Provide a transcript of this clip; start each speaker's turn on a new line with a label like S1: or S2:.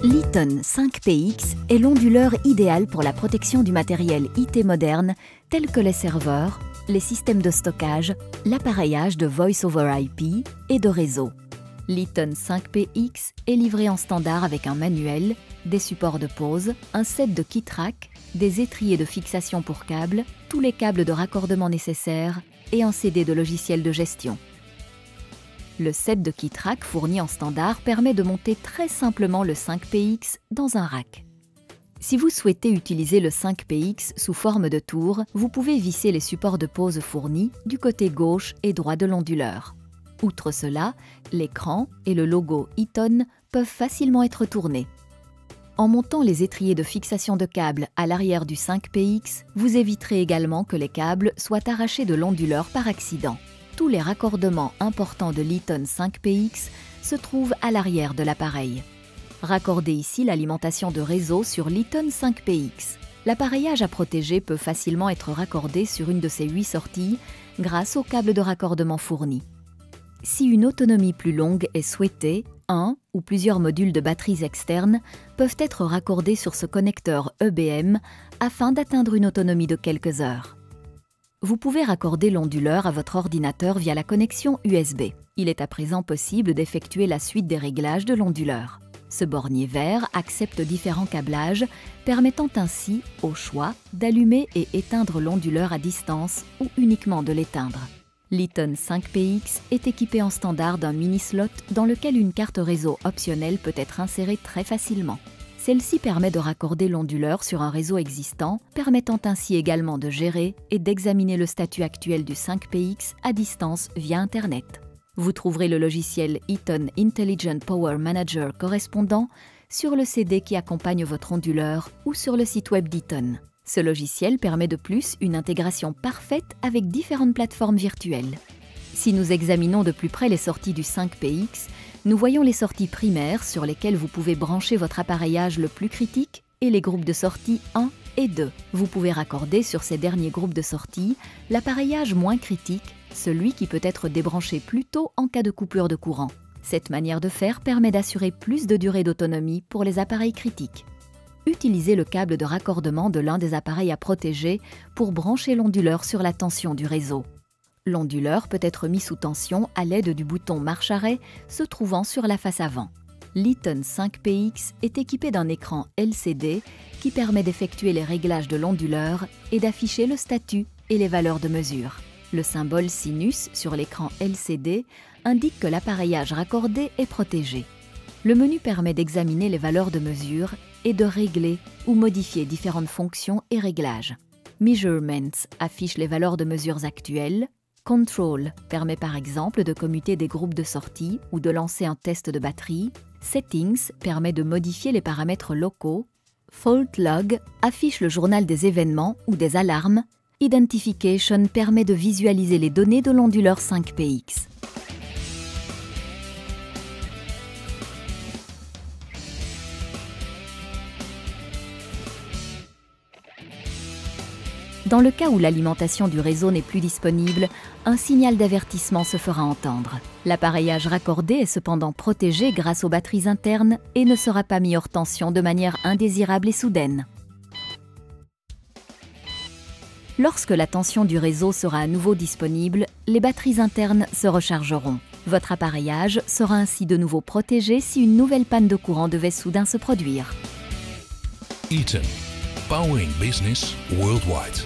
S1: l'Eaton 5PX est l'onduleur idéal pour la protection du matériel IT moderne tel que les serveurs, les systèmes de stockage, l'appareillage de Voice over IP et de réseau. L'Eaton 5PX est livré en standard avec un manuel, des supports de pose, un set de kit rack, des étriers de fixation pour câbles, tous les câbles de raccordement nécessaires et un CD de logiciel de gestion. Le set de kit rack fourni en standard permet de monter très simplement le 5PX dans un rack. Si vous souhaitez utiliser le 5PX sous forme de tour, vous pouvez visser les supports de pose fournis du côté gauche et droit de l'onduleur. Outre cela, l'écran et le logo Eaton peuvent facilement être tournés. En montant les étriers de fixation de câbles à l'arrière du 5PX, vous éviterez également que les câbles soient arrachés de l'onduleur par accident. Tous les raccordements importants de l'Eaton 5PX se trouvent à l'arrière de l'appareil. Raccordez ici l'alimentation de réseau sur l'Eaton 5PX. L'appareillage à protéger peut facilement être raccordé sur une de ces 8 sorties grâce au câble de raccordement fourni. Si une autonomie plus longue est souhaitée, un ou plusieurs modules de batteries externes peuvent être raccordés sur ce connecteur EBM afin d'atteindre une autonomie de quelques heures. Vous pouvez raccorder l'onduleur à votre ordinateur via la connexion USB. Il est à présent possible d'effectuer la suite des réglages de l'onduleur. Ce bornier vert accepte différents câblages, permettant ainsi, au choix, d'allumer et éteindre l'onduleur à distance ou uniquement de l'éteindre. L'Eaton 5PX est équipé en standard d'un mini-slot dans lequel une carte réseau optionnelle peut être insérée très facilement. Celle-ci permet de raccorder l'onduleur sur un réseau existant, permettant ainsi également de gérer et d'examiner le statut actuel du 5PX à distance via Internet. Vous trouverez le logiciel Eaton Intelligent Power Manager correspondant sur le CD qui accompagne votre onduleur ou sur le site web d'Eaton. Ce logiciel permet de plus une intégration parfaite avec différentes plateformes virtuelles. Si nous examinons de plus près les sorties du 5PX, nous voyons les sorties primaires sur lesquelles vous pouvez brancher votre appareillage le plus critique et les groupes de sortie 1 et 2. Vous pouvez raccorder sur ces derniers groupes de sortie l'appareillage moins critique, celui qui peut être débranché plus tôt en cas de coupure de courant. Cette manière de faire permet d'assurer plus de durée d'autonomie pour les appareils critiques. Utilisez le câble de raccordement de l'un des appareils à protéger pour brancher l'onduleur sur la tension du réseau. L'onduleur peut être mis sous tension à l'aide du bouton marche-arrêt se trouvant sur la face avant. L'Eaton 5PX est équipé d'un écran LCD qui permet d'effectuer les réglages de l'onduleur et d'afficher le statut et les valeurs de mesure. Le symbole sinus sur l'écran LCD indique que l'appareillage raccordé est protégé. Le menu permet d'examiner les valeurs de mesure et de régler ou modifier différentes fonctions et réglages. Measurements affiche les valeurs de mesures actuelles. Control permet par exemple de commuter des groupes de sortie ou de lancer un test de batterie. Settings permet de modifier les paramètres locaux. Fault Log affiche le journal des événements ou des alarmes. Identification permet de visualiser les données de l'onduleur 5PX. Dans le cas où l'alimentation du réseau n'est plus disponible, un signal d'avertissement se fera entendre. L'appareillage raccordé est cependant protégé grâce aux batteries internes et ne sera pas mis hors tension de manière indésirable et soudaine. Lorsque la tension du réseau sera à nouveau disponible, les batteries internes se rechargeront. Votre appareillage sera ainsi de nouveau protégé si une nouvelle panne de courant devait soudain se produire.
S2: Eaton, powering business worldwide.